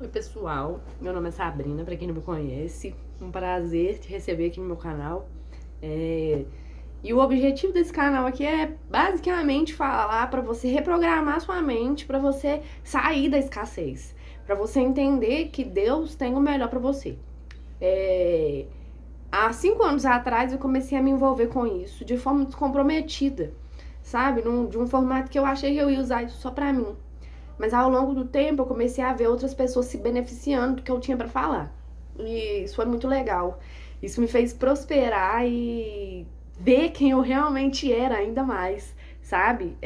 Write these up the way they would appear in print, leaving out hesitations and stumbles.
Oi pessoal, meu nome é Sabrina, pra quem não me conhece, um prazer te receber aqui no meu canal. E o objetivo desse canal aqui é basicamente falar pra você reprogramar sua mente, pra você sair da escassez, pra você entender que Deus tem o melhor pra você. Há 5 anos atrás eu comecei a me envolver com isso de forma descomprometida, sabe? De um formato que eu achei que eu ia usar isso só pra mim. Mas ao longo do tempo eu comecei a ver outras pessoas se beneficiando do que eu tinha pra falar. E isso foi muito legal. Isso me fez prosperar e ver quem eu realmente era ainda mais, sabe?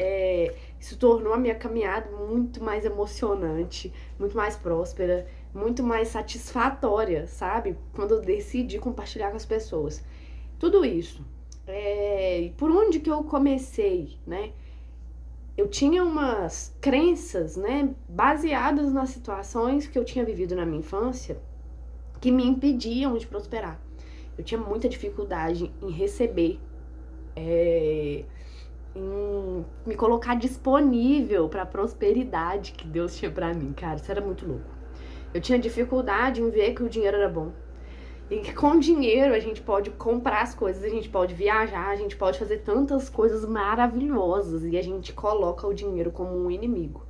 Isso tornou a minha caminhada muito mais emocionante, muito mais próspera, muito mais satisfatória, sabe? Quando eu decidi compartilhar com as pessoas. Tudo isso. Por onde que eu comecei, né? Eu tinha umas crenças, né, baseadas nas situações que eu tinha vivido na minha infância, que me impediam de prosperar. Eu tinha muita dificuldade em receber, em me colocar disponível para a prosperidade que Deus tinha para mim, cara. Isso era muito louco. Eu tinha dificuldade em ver que o dinheiro era bom. E que com dinheiro a gente pode comprar as coisas, a gente pode viajar, a gente pode fazer tantas coisas maravilhosas e a gente coloca o dinheiro como um inimigo,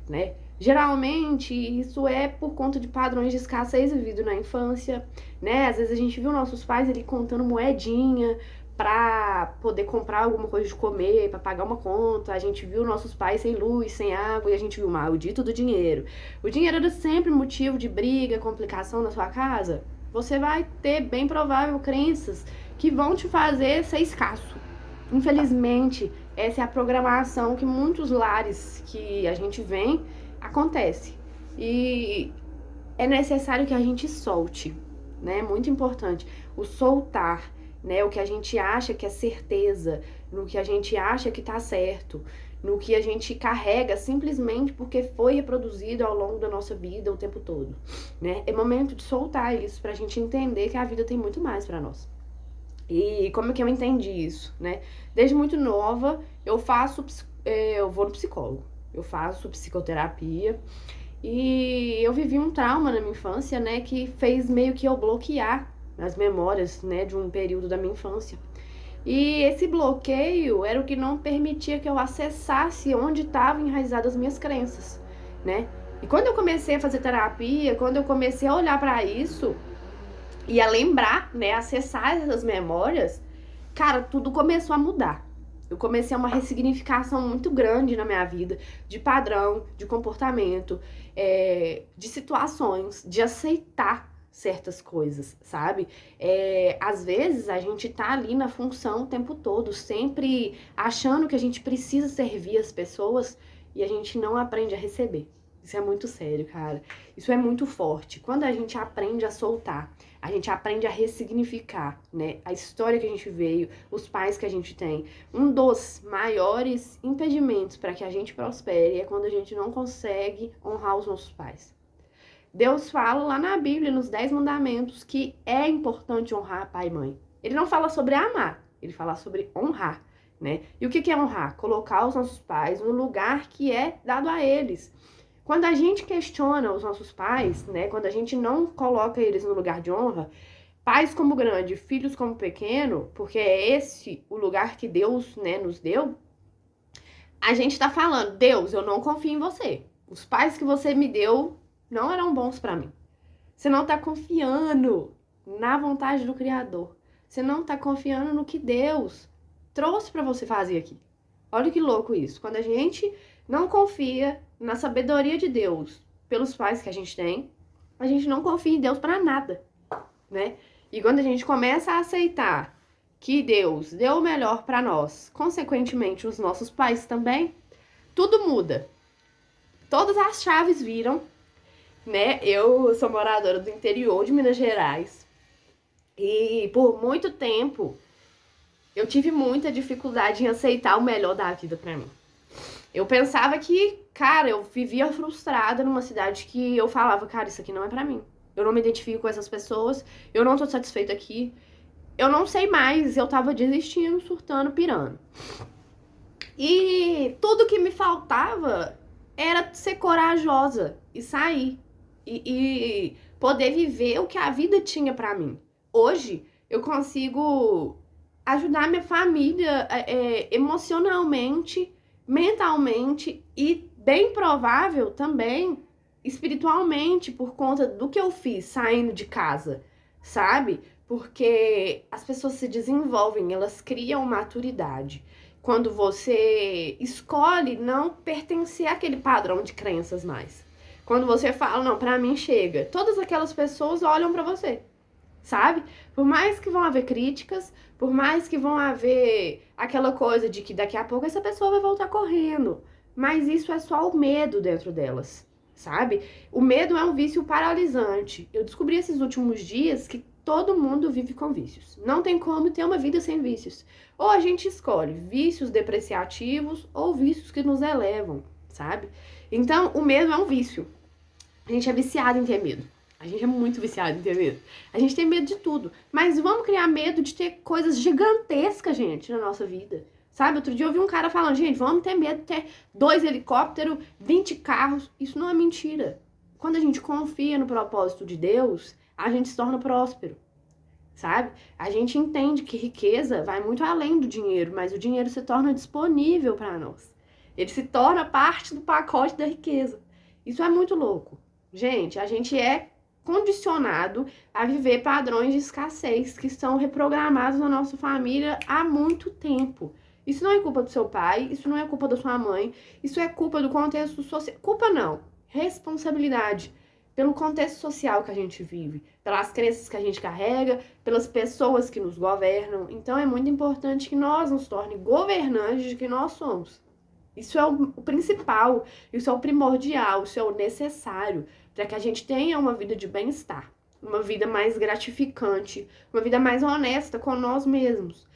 né? Geralmente isso é por conta de padrões de escassez vivido na infância, né? Às vezes a gente viu nossos pais ali contando moedinha pra poder comprar alguma coisa de comer, pra pagar uma conta. A gente viu nossos pais sem luz, sem água e a gente viu o maldito do dinheiro. O dinheiro era sempre motivo de briga, complicação na sua casa. Você vai ter, bem provável, crenças que vão te fazer ser escasso. Infelizmente, essa é a programação que muitos lares que a gente vem acontece. E é necessário que a gente solte, né? Muito importante. O soltar, né? O que a gente acha que é certeza, no que a gente acha que tá certo, no que a gente carrega simplesmente porque foi reproduzido ao longo da nossa vida o tempo todo, né? É momento de soltar isso pra gente entender que a vida tem muito mais pra nós. E como é que eu entendi isso, né? Desde muito nova, eu vou no psicólogo, eu faço psicoterapia e eu vivi um trauma na minha infância, né, que fez meio que eu bloquear as memórias, né, de um período da minha infância. E esse bloqueio era o que não permitia que eu acessasse onde estavam enraizadas as minhas crenças, né? E quando eu comecei a fazer terapia, quando eu comecei a olhar para isso e a lembrar, né, acessar essas memórias, cara, tudo começou a mudar. Eu comecei uma ressignificação muito grande na minha vida, de padrão, de comportamento, de situações, de aceitar certas coisas, sabe? Às vezes a gente tá ali na função o tempo todo, sempre achando que a gente precisa servir as pessoas e a gente não aprende a receber. Isso é muito sério, cara. Isso é muito forte. Quando a gente aprende a soltar, a gente aprende a ressignificar, né? A história que a gente veio, os pais que a gente tem. Um dos maiores impedimentos para que a gente prospere é quando a gente não consegue honrar os nossos pais. Deus fala lá na Bíblia, nos 10 mandamentos, que é importante honrar pai e mãe. Ele não fala sobre amar, ele fala sobre honrar, né? E o que é honrar? Colocar os nossos pais no lugar que é dado a eles. Quando a gente questiona os nossos pais, né? Quando a gente não coloca eles no lugar de honra, pais como grande, filhos como pequeno, porque é esse o lugar que Deus, né, nos deu, a gente tá falando, Deus, eu não confio em você. Os pais que você me deu não eram bons pra mim. Você não tá confiando na vontade do Criador. Você não tá confiando no que Deus trouxe pra você fazer aqui. Olha que louco isso. Quando a gente não confia na sabedoria de Deus pelos pais que a gente não confia em Deus pra nada, né? E quando a gente começa a aceitar que Deus deu o melhor pra nós, consequentemente os nossos pais também, tudo muda. Todas as chaves viram, né? Eu sou moradora do interior de Minas Gerais e por muito tempo eu tive muita dificuldade em aceitar o melhor da vida pra mim. Eu pensava que, cara, eu vivia frustrada numa cidade que eu falava, cara, isso aqui não é pra mim. Eu não me identifico com essas pessoas, eu não tô satisfeita aqui. Eu não sei mais, eu tava desistindo, surtando, pirando. E tudo que me faltava era ser corajosa e sair, e poder viver o que a vida tinha pra mim. Hoje, eu consigo ajudar minha família emocionalmente, mentalmente e, bem provável, também espiritualmente, por conta do que eu fiz saindo de casa, sabe? Porque as pessoas se desenvolvem, elas criam maturidade. Quando você escolhe não pertencer àquele padrão de crenças mais. Quando você fala, não, pra mim chega, todas aquelas pessoas olham pra você, sabe? Por mais que vão haver críticas, por mais que vão haver aquela coisa de que daqui a pouco essa pessoa vai voltar correndo, mas isso é só o medo dentro delas, sabe? O medo é um vício paralisante. Eu descobri esses últimos dias que todo mundo vive com vícios. Não tem como ter uma vida sem vícios. Ou a gente escolhe vícios depreciativos ou vícios que nos elevam, sabe? Então, o medo é um vício. A gente é viciado em ter medo. A gente é muito viciado em ter medo. A gente tem medo de tudo. Mas vamos criar medo de ter coisas gigantescas, gente, na nossa vida. Sabe? Outro dia eu vi um cara falando, gente, vamos ter medo de ter 2 helicópteros, 20 carros. Isso não é mentira. Quando a gente confia no propósito de Deus, a gente se torna próspero. Sabe? A gente entende que riqueza vai muito além do dinheiro, mas o dinheiro se torna disponível para nós. Ele se torna parte do pacote da riqueza. Isso é muito louco. Gente, a gente é condicionado a viver padrões de escassez que são reprogramados na nossa família há muito tempo. Isso não é culpa do seu pai, isso não é culpa da sua mãe, isso é culpa do contexto social. Culpa não, responsabilidade pelo contexto social que a gente vive, pelas crenças que a gente carrega, pelas pessoas que nos governam. Então é muito importante que nós nos torne governantes de quem nós somos. Isso é o principal, isso é o primordial, isso é o necessário para que a gente tenha uma vida de bem-estar, uma vida mais gratificante, uma vida mais honesta com nós mesmos,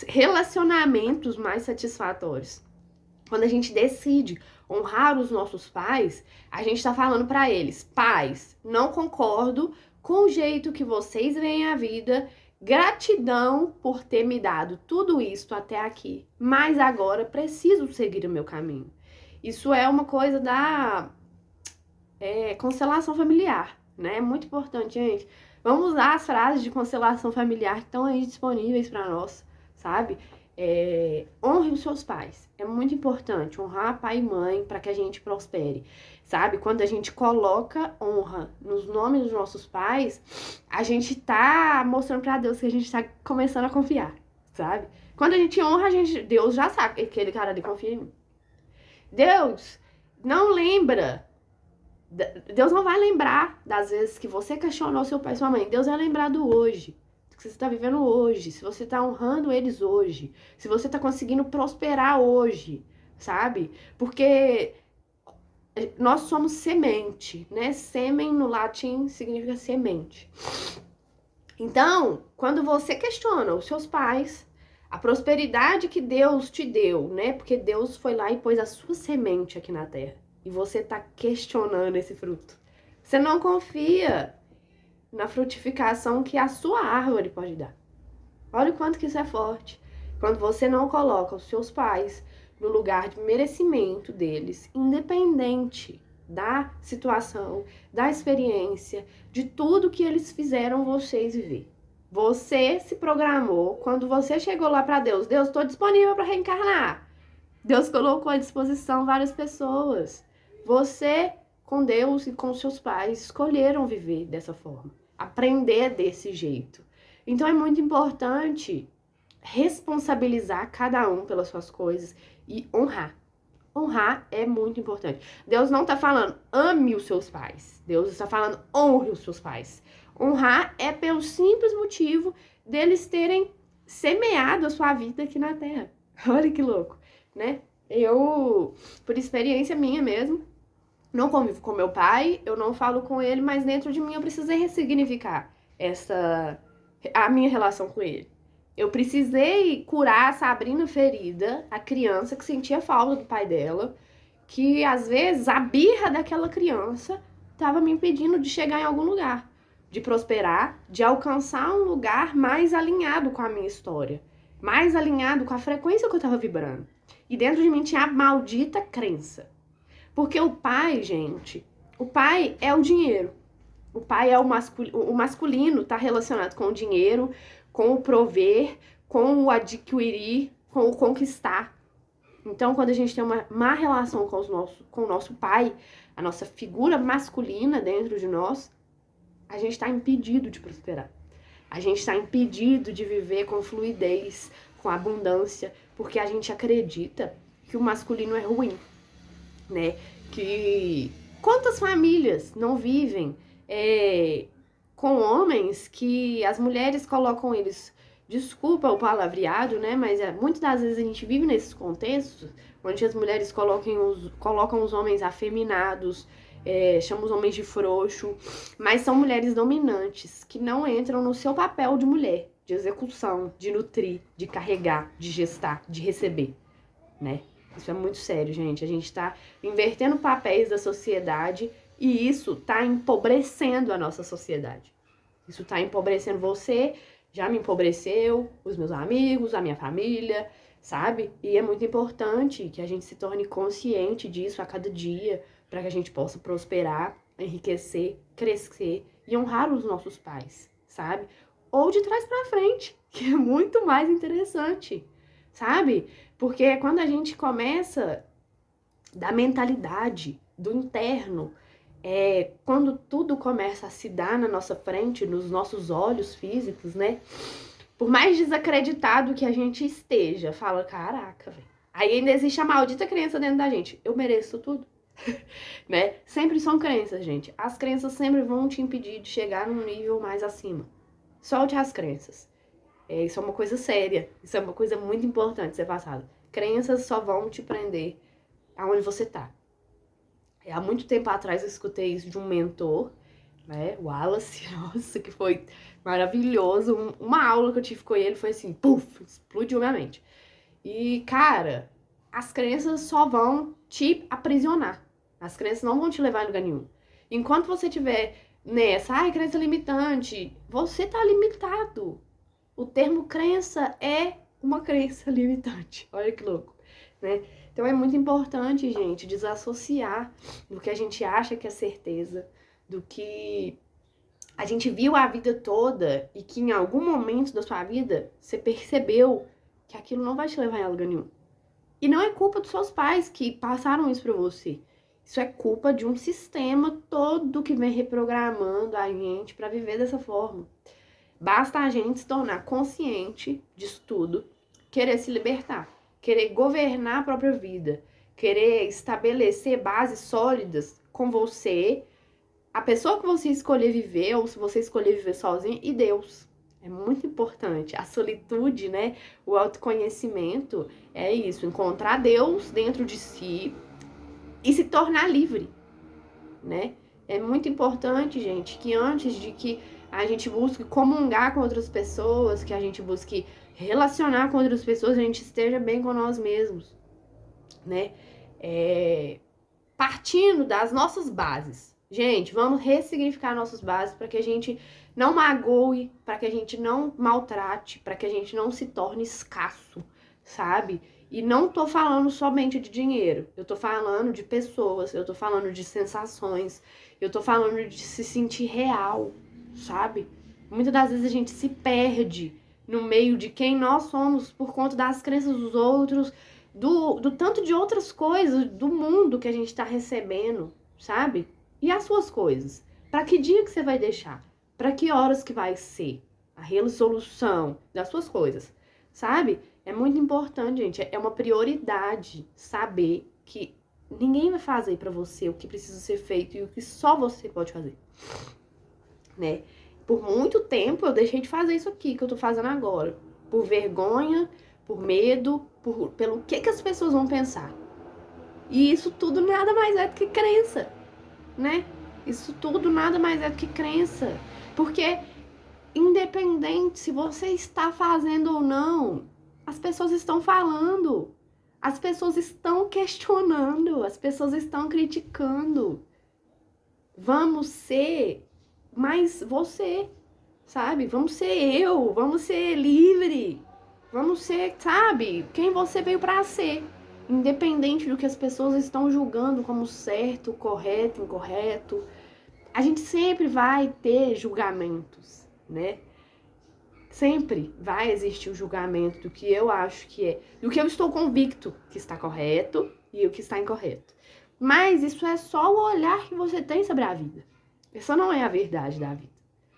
relacionamentos mais satisfatórios. Quando a gente decide honrar os nossos pais, a gente está falando para eles, pais, não concordo com o jeito que vocês veem a vida, gratidão por ter me dado tudo isso até aqui, mas agora preciso seguir o meu caminho. Isso é uma coisa da constelação familiar, né? É muito importante, gente. Vamos usar as frases de constelação familiar que estão aí disponíveis para nós, sabe? Honre os seus pais. É muito importante honrar pai e mãe para que a gente prospere, sabe? Quando a gente coloca honra nos nomes dos nossos pais, a gente tá mostrando para Deus que a gente tá começando a confiar, sabe? Quando a gente honra, Deus já sabe que aquele cara ali confia em mim. Deus não lembra. Deus não vai lembrar das vezes que você questionou seu pai e sua mãe. Deus vai lembrar do hoje. Que você está vivendo hoje, se você está honrando eles hoje, se você está conseguindo prosperar hoje, sabe? Porque nós somos semente, né? Sêmen no latim significa semente. Então, quando você questiona os seus pais, a prosperidade que Deus te deu, né? Porque Deus foi lá e pôs a sua semente aqui na terra. E você está questionando esse fruto. Você não confia na frutificação que a sua árvore pode dar. Olha o quanto que isso é forte. Quando você não coloca os seus pais no lugar de merecimento deles, independente da situação, da experiência, de tudo que eles fizeram vocês viver. Você se programou, quando você chegou lá para Deus, Deus, estou disponível para reencarnar. Deus colocou à disposição várias pessoas. Você, com Deus e com seus pais, escolheram viver dessa forma. Aprender desse jeito. Então é muito importante responsabilizar cada um pelas suas coisas e honrar. Honrar é muito importante. Deus não está falando ame os seus pais. Deus está falando honre os seus pais. Honrar é pelo simples motivo deles terem semeado a sua vida aqui na Terra. Olha que louco, né? Eu, por experiência minha mesmo, não convivo com meu pai, eu não falo com ele, mas dentro de mim eu precisei ressignificar a minha relação com ele. Eu precisei curar a Sabrina ferida, a criança que sentia falta do pai dela, que às vezes a birra daquela criança estava me impedindo de chegar em algum lugar, de prosperar, de alcançar um lugar mais alinhado com a minha história, mais alinhado com a frequência que eu estava vibrando. E dentro de mim tinha a maldita crença. Porque o pai, gente, O pai é o dinheiro. O pai é o masculino, está relacionado com o dinheiro, com o prover, com o adquirir, com o conquistar. Então, quando a gente tem uma má relação com o nosso pai, a nossa figura masculina dentro de nós, a gente está impedido de prosperar. A gente está impedido de viver com fluidez, com abundância, porque a gente acredita que o masculino é ruim, né? Que quantas famílias não vivem com homens que as mulheres colocam eles, desculpa o palavreado, né? Mas muitas das vezes a gente vive nesses contextos onde as mulheres colocam os homens afeminados, chamam os homens de frouxo, mas são mulheres dominantes que não entram no seu papel de mulher, de execução, de nutrir, de carregar, de gestar, de receber, né? Isso é muito sério, gente. A gente tá invertendo papéis da sociedade e isso tá empobrecendo a nossa sociedade. Isso tá empobrecendo você, já me empobreceu, os meus amigos, a minha família, sabe? E é muito importante que a gente se torne consciente disso a cada dia, para que a gente possa prosperar, enriquecer, crescer e honrar os nossos pais, sabe? Ou de trás para frente, que é muito mais interessante, sabe? Porque quando a gente começa da mentalidade, do interno, quando tudo começa a se dar na nossa frente, nos nossos olhos físicos, né? Por mais desacreditado que a gente esteja, fala, caraca, velho. Aí ainda existe a maldita crença dentro da gente. Eu mereço tudo. Né? Sempre são crenças, gente. As crenças sempre vão te impedir de chegar num nível mais acima. Solte as crenças. Isso é uma coisa séria. Isso é uma coisa muito importante ser passada. Crenças só vão te prender aonde você tá. Há muito tempo atrás eu escutei isso de um mentor, né? O Wallace, nossa, que foi maravilhoso. Uma aula que eu tive com ele foi assim, puf, explodiu minha mente. E, cara, as crenças só vão te aprisionar. As crenças não vão te levar em lugar nenhum. Enquanto você tiver nessa, crença limitante, você tá limitado. O termo crença é uma crença limitante. Olha que louco, né? Então é muito importante, gente, desassociar do que a gente acha que é certeza, do que a gente viu a vida toda e que em algum momento da sua vida você percebeu que aquilo não vai te levar em lugar nenhum. E não é culpa dos seus pais que passaram isso pra você. Isso é culpa de um sistema todo que vem reprogramando a gente pra viver dessa forma. Basta a gente se tornar consciente disso tudo, querer se libertar, querer governar a própria vida, querer estabelecer bases sólidas com você, a pessoa que você escolher viver, ou se você escolher viver sozinho, e Deus. É muito importante. A solitude, né? O autoconhecimento é isso, encontrar Deus dentro de si e se tornar livre, né? É muito importante, gente, que antes de que a gente busque comungar com outras pessoas, que a gente busque relacionar com outras pessoas, a gente esteja bem com nós mesmos, né? Partindo das nossas bases. Gente, vamos ressignificar nossas bases para que a gente não magoe, para que a gente não maltrate, para que a gente não se torne escasso, sabe? E não tô falando somente de dinheiro, eu tô falando de pessoas, eu tô falando de sensações, eu tô falando de se sentir real, sabe? Muitas das vezes a gente se perde no meio de quem nós somos por conta das crenças dos outros, do tanto de outras coisas, do mundo que a gente tá recebendo, sabe? E as suas coisas? Para que dia que você vai deixar? Para que horas que vai ser? A resolução das suas coisas, sabe? É muito importante, gente. É uma prioridade saber que ninguém vai fazer pra você o que precisa ser feito e o que só você pode fazer, né? Por muito tempo eu deixei de fazer isso aqui que eu tô fazendo agora. Por vergonha, por medo, pelo que as pessoas vão pensar. E isso tudo nada mais é do que crença, né? Isso tudo nada mais é do que crença. Porque independente se você está fazendo ou não, as pessoas estão falando, as pessoas estão questionando, as pessoas estão criticando. Vamos ser mais você, sabe? Vamos ser vamos ser livre, vamos ser, sabe? Quem você veio pra ser. independente do que as pessoas estão julgando como certo, correto, incorreto, a gente sempre vai ter julgamentos, né? Sempre vai existir o julgamento do que eu acho que é, do que eu estou convicto que está correto e o que está incorreto. Mas isso é só o olhar que você tem sobre a vida. Essa não é a verdade da vida,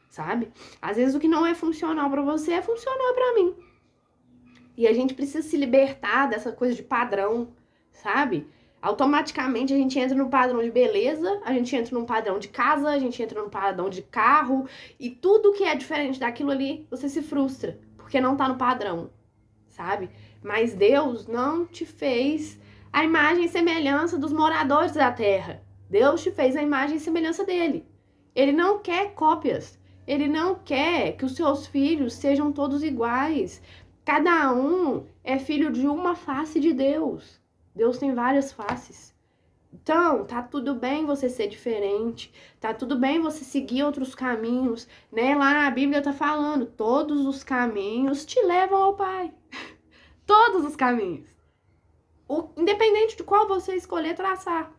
sabe? Às vezes o que não é funcional pra você é funcional pra mim. E a gente precisa se libertar dessa coisa de padrão, sabe? Automaticamente a gente entra no padrão de beleza, a gente entra num padrão de casa, a gente entra num padrão de carro, e tudo que é diferente daquilo ali, você se frustra, porque não tá no padrão, sabe? Mas Deus não te fez a imagem e semelhança dos moradores da terra. Deus te fez a imagem e semelhança dele. Ele não quer cópias. Ele não quer que os seus filhos sejam todos iguais. Cada um é filho de uma face de Deus. Deus tem várias faces. Então, tá tudo bem você ser diferente, tá tudo bem você seguir outros caminhos, né? Lá na Bíblia tá falando, todos os caminhos te levam ao Pai. Todos os caminhos. Independente de qual você escolher traçar,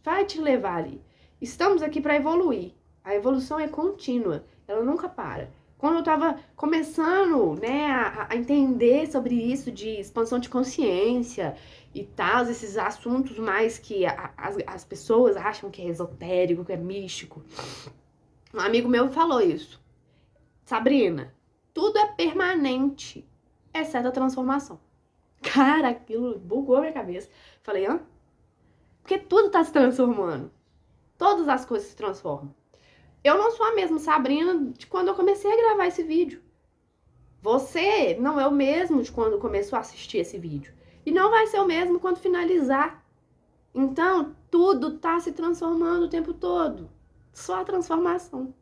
vai te levar ali. Estamos aqui para evoluir. A evolução é contínua, ela nunca para. Quando eu tava começando, né, a entender sobre isso de expansão de consciência e tal, esses assuntos mais que as pessoas acham que é esotérico, que é místico, um amigo meu falou isso. Sabrina, tudo é permanente, exceto a transformação. Cara, aquilo bugou minha cabeça. Falei, hã? Porque tudo tá se transformando. Todas as coisas se transformam. Eu não sou a mesma Sabrina de quando eu comecei a gravar esse vídeo. Você não é o mesmo de quando começou a assistir esse vídeo. E não vai ser o mesmo quando finalizar. Então, tudo tá se transformando o tempo todo. Só a transformação.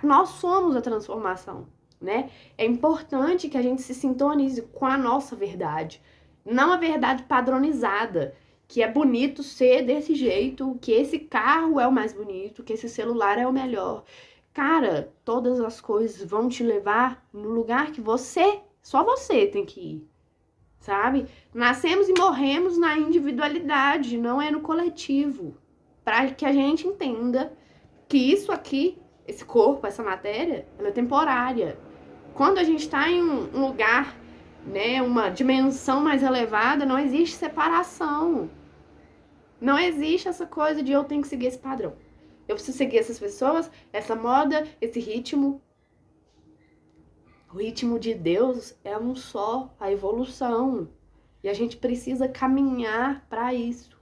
Nós somos a transformação, né? É importante que a gente se sintonize com a nossa verdade. Não a verdade padronizada. Que é bonito ser desse jeito, que esse carro é o mais bonito, que esse celular é o melhor. Cara, todas as coisas vão te levar no lugar que só você tem que ir, sabe? Nascemos e morremos na individualidade, não é no coletivo. Para que a gente entenda que isso aqui, esse corpo, essa matéria, ela é temporária. Quando a gente está em um lugar, né, uma dimensão mais elevada, não existe separação. Não existe essa coisa de eu tenho que seguir esse padrão. Eu preciso seguir essas pessoas, essa moda, esse ritmo. O ritmo de Deus é um só, a evolução. E a gente precisa caminhar para isso.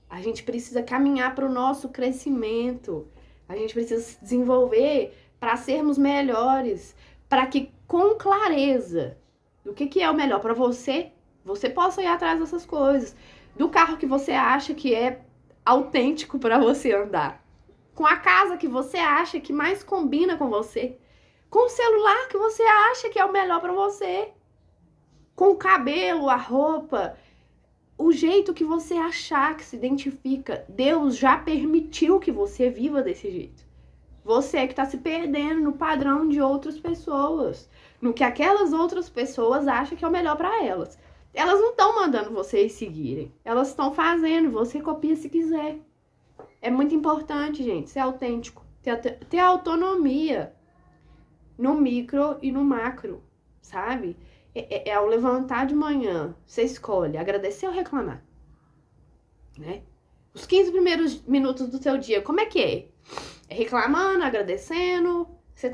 A gente precisa caminhar para o nosso crescimento. A gente precisa se desenvolver para sermos melhores, para que com clareza do que é o melhor para você, você possa ir atrás dessas coisas. Do carro que você acha que é autêntico para você andar. Com a casa que você acha que mais combina com você. Com o celular que você acha que é o melhor para você. Com o cabelo, a roupa, o jeito que você achar que se identifica. Deus já permitiu que você viva desse jeito. Você é que tá se perdendo no padrão de outras pessoas. No que aquelas outras pessoas acham que é o melhor para elas. Elas não estão mandando vocês seguirem. Elas estão fazendo. Você copia se quiser. É muito importante, gente, ser autêntico. Ter autonomia no micro e no macro, sabe? Ao levantar de manhã, você escolhe agradecer ou reclamar. Né? Os 15 primeiros minutos do seu dia, como é que é? É reclamando, agradecendo? Se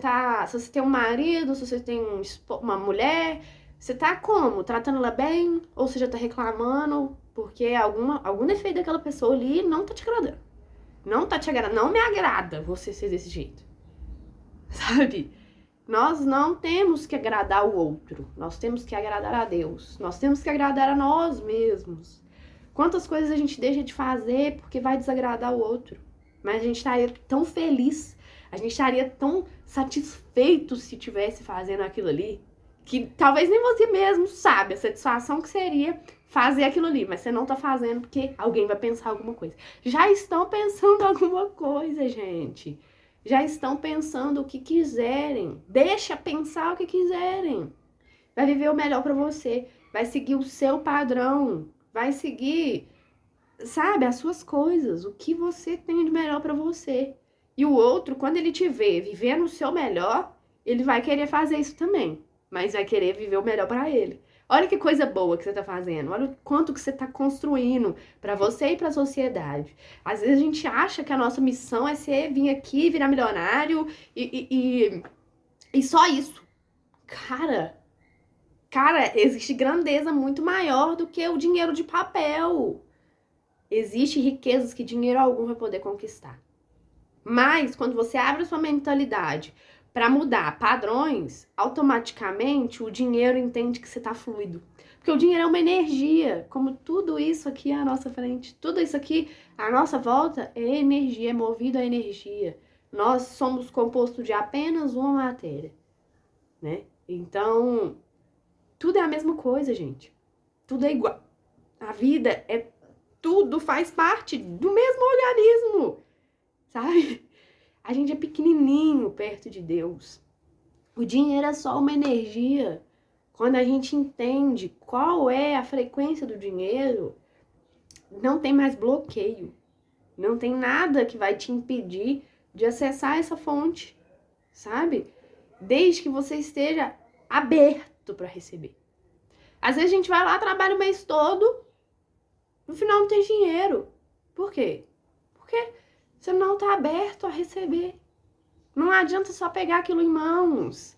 você tem um marido, se você tem uma mulher... Você tá como? Tratando ela bem? Ou você já tá reclamando porque algum defeito daquela pessoa ali não tá te agradando? Não tá te agradando. Não me agrada você ser desse jeito. Sabe? Nós não temos que agradar o outro. Nós temos que agradar a Deus. Nós temos que agradar a nós mesmos. Quantas coisas a gente deixa de fazer porque vai desagradar o outro. Mas a gente estaria tão feliz. A gente estaria tão satisfeito se estivesse fazendo aquilo ali. Que talvez nem você mesmo sabe a satisfação que seria fazer aquilo ali, mas você não tá fazendo porque alguém vai pensar alguma coisa. Já estão pensando alguma coisa, gente. Já estão pensando o que quiserem. Deixa pensar o que quiserem. Vai viver o melhor pra você. Vai seguir o seu padrão. vai seguir, sabe, as suas coisas, o que você tem de melhor pra você. E o outro, quando ele te vê vivendo o seu melhor, ele vai querer fazer isso também, mas vai querer viver o melhor pra ele. Olha que coisa boa que você tá fazendo, olha o quanto que você tá construindo pra você e pra sociedade. Às vezes a gente acha que a nossa missão é vir aqui, virar milionário e só isso. Cara, existe grandeza muito maior do que o dinheiro de papel. Existe riquezas que dinheiro algum vai poder conquistar. Mas quando você abre a sua mentalidade para mudar padrões, automaticamente o dinheiro entende que você tá fluido. Porque o dinheiro é uma energia, como tudo isso aqui à nossa frente, tudo isso aqui à nossa volta é energia, é movido a energia. Nós somos composto de apenas uma matéria, né? Então, tudo é a mesma coisa, gente. Tudo é igual. A vida é tudo, faz parte do mesmo organismo, sabe? A gente é pequenininho perto de Deus. O dinheiro é só uma energia. Quando a gente entende qual é a frequência do dinheiro, não tem mais bloqueio. Não tem nada que vai te impedir de acessar essa fonte, sabe? Desde que você esteja aberto para receber. Às vezes a gente vai lá, trabalha o mês todo, no final não tem dinheiro. Por quê? Porque você não está aberto a receber. Não adianta só pegar aquilo em mãos.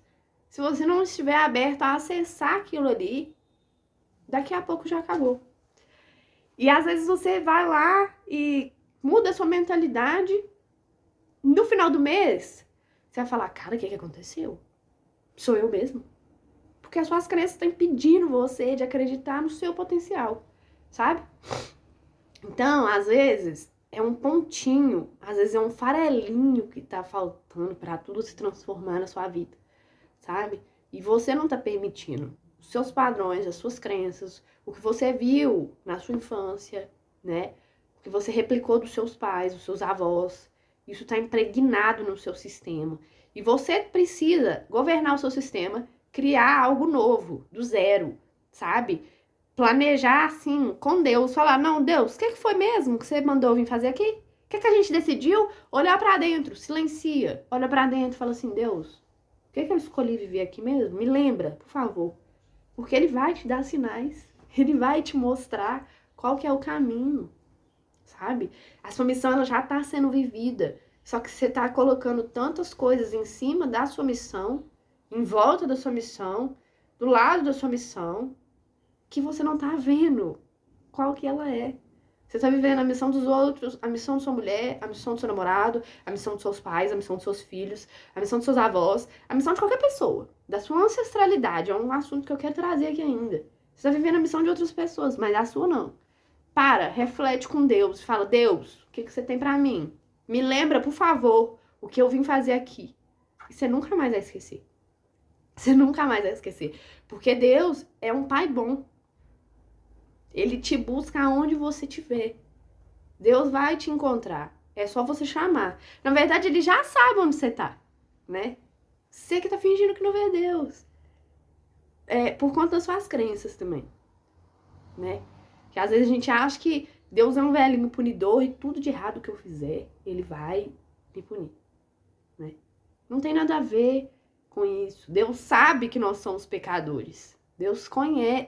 Se você não estiver aberto a acessar aquilo ali, daqui a pouco já acabou. E às vezes você vai lá e muda a sua mentalidade. No final do mês, você vai falar, cara, o que aconteceu? Sou eu mesmo. Porque as suas crenças estão impedindo você de acreditar no seu potencial, sabe? Então, às vezes, é um pontinho, às vezes é um farelinho que tá faltando pra tudo se transformar na sua vida, sabe? E você não tá permitindo. Os seus padrões, as suas crenças, o que você viu na sua infância, né? O que você replicou dos seus pais, dos seus avós, isso tá impregnado no seu sistema. E você precisa governar o seu sistema, criar algo novo, do zero, sabe? Planejar assim, com Deus, falar, não, Deus, o que foi mesmo que você mandou vir fazer aqui? O que a gente decidiu? Olhar pra dentro, silencia, olha pra dentro e fala assim, Deus, o que eu escolhi viver aqui mesmo? Me lembra, por favor. Porque ele vai te dar sinais, ele vai te mostrar qual que é o caminho, sabe? A sua missão, ela já tá sendo vivida, só que você tá colocando tantas coisas em cima da sua missão, em volta da sua missão, do lado da sua missão, que você não tá vendo qual que ela é. Você tá vivendo a missão dos outros, a missão da sua mulher, a missão do seu namorado, a missão dos seus pais, a missão dos seus filhos, a missão dos seus avós, a missão de qualquer pessoa. Da sua ancestralidade, é um assunto que eu quero trazer aqui ainda. Você tá vivendo a missão de outras pessoas, mas a sua não. Para, reflete com Deus, fala, Deus, o que você tem pra mim? Me lembra, por favor, o que eu vim fazer aqui. E você nunca mais vai esquecer. Você nunca mais vai esquecer. Porque Deus é um pai bom. Ele te busca aonde você estiver. Deus vai te encontrar. É só você chamar. Na verdade, ele já sabe onde você tá, né? Você que tá fingindo que não vê Deus. É por conta das suas crenças também, né? Que às vezes a gente acha que Deus é um velhinho punidor e tudo de errado que eu fizer, ele vai me punir, né? Não tem nada a ver com isso. Deus sabe que nós somos pecadores. Deus conhece.